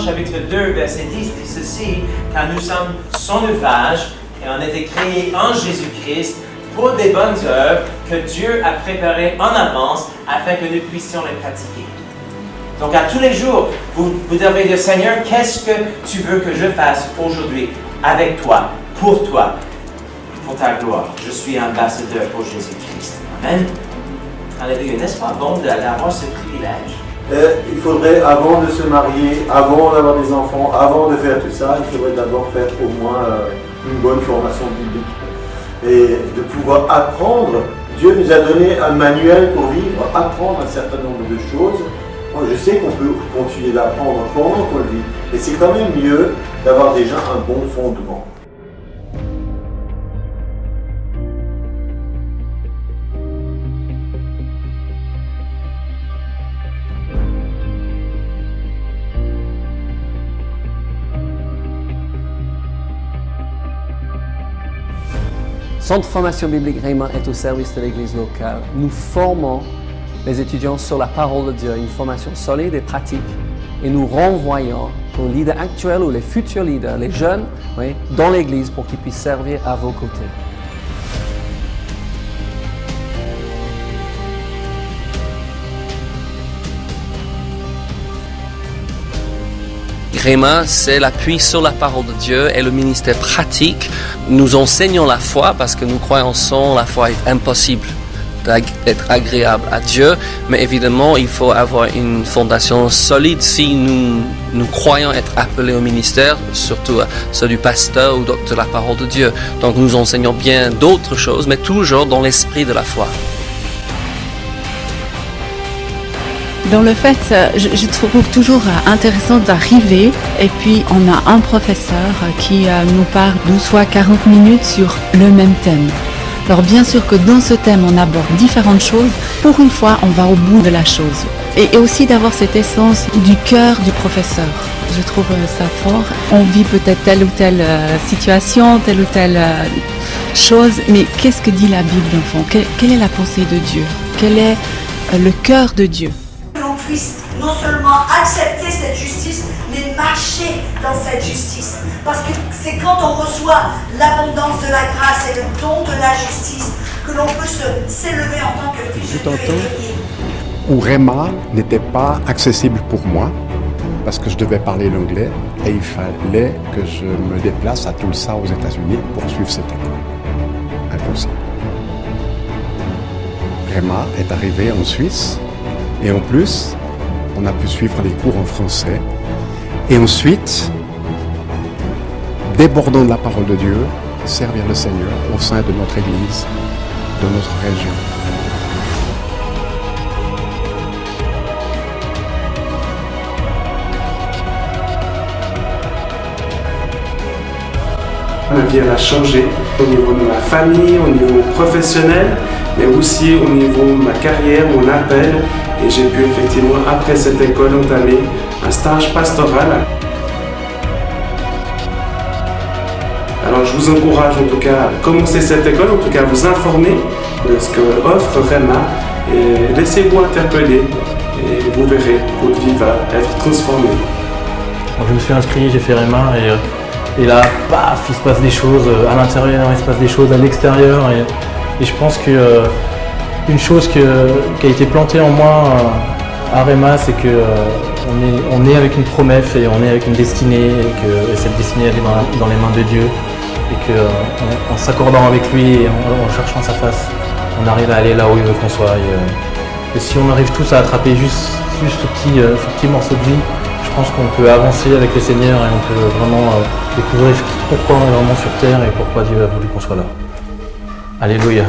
chapitre 2, verset 10 dit ceci, car nous sommes son ouvrage et on a été créés en Jésus-Christ pour des bonnes œuvres que Dieu a préparées en avance afin que nous puissions les pratiquer. Donc à tous les jours, vous devez dire Seigneur, qu'est-ce que tu veux que je fasse aujourd'hui avec toi, pour ta gloire. Je suis ambassadeur pour Jésus-Christ. Amen. Alléluia. N'est-ce pas bon d'avoir ce privilège? Il faudrait, avant de se marier, avant d'avoir des enfants, avant de faire tout ça, il faudrait d'abord faire au moins une bonne formation biblique. Et de pouvoir apprendre, Dieu nous a donné un manuel pour vivre, apprendre un certain nombre de choses. Moi, je sais qu'on peut continuer d'apprendre pendant qu'on le vit, mais c'est quand même mieux d'avoir déjà un bon fondement. Centre Formation Biblique Réma est au service de l'Église locale. Nous formons les étudiants sur la parole de Dieu, une formation solide et pratique, et nous renvoyons aux leaders actuels ou les futurs leaders, les jeunes, dans l'Église pour qu'ils puissent servir à vos côtés. Réma, c'est l'appui sur la parole de Dieu et le ministère pratique. Nous enseignons la foi parce que nous croyons que la foi est impossible d'être agréable à Dieu, mais évidemment il faut avoir une fondation solide si nous croyons être appelés au ministère, surtout ceux du pasteur ou de la parole de Dieu. Donc nous enseignons bien d'autres choses, mais toujours dans l'esprit de la foi. Dans le fait, je trouve toujours intéressant d'arriver et puis on a un professeur qui nous parle 12 fois 40 minutes sur le même thème. Alors bien sûr que dans ce thème on aborde différentes choses, pour une fois on va au bout de la chose. Et aussi d'avoir cette essence du cœur du professeur. Je trouve ça fort. On vit peut-être telle ou telle situation, telle ou telle chose, mais qu'est-ce que dit la Bible d'enfant? Quelle est la pensée de Dieu? Quel est le cœur de Dieu? Puisse non seulement accepter cette justice, mais marcher dans cette justice. Parce que c'est quand on reçoit l'abondance de la grâce et le don de la justice que l'on peut s'élever en tant que fils de Dieu. Où Réma n'était pas accessible pour moi, parce que je devais parler l'anglais, et il fallait que je me déplace à Tulsa aux États-Unis pour suivre cette école. Impossible. Réma est arrivée en Suisse, et en plus, on a pu suivre des cours en français. Et ensuite, débordant de la parole de Dieu, servir le Seigneur au sein de notre Église, de notre région. Ma vie elle a changé au niveau de ma famille, au niveau professionnel, mais aussi au niveau de ma carrière, mon appel. Et j'ai pu effectivement, après cette école, entamer un stage pastoral. Alors je vous encourage en tout cas à commencer cette école, en tout cas à vous informer de ce que offre Réma. Et laissez-vous interpeller et vous verrez, votre vie va être transformée. Alors, je me suis inscrit, j'ai fait Réma et là, paf, il se passe des choses à l'intérieur, il se passe des choses à l'extérieur. Et je pense que une chose qui a été plantée en moi à Réma, c'est qu'on est avec une promesse et on est avec une destinée, et que cette destinée elle est dans les mains de Dieu, et qu'en s'accordant avec lui et en cherchant sa face, on arrive à aller là où il veut qu'on soit. Et si on arrive tous à attraper juste ce petit morceau de vie, je pense qu'on peut avancer avec le Seigneur et on peut vraiment découvrir pourquoi on est vraiment sur terre et pourquoi Dieu a voulu qu'on soit là. Alléluia.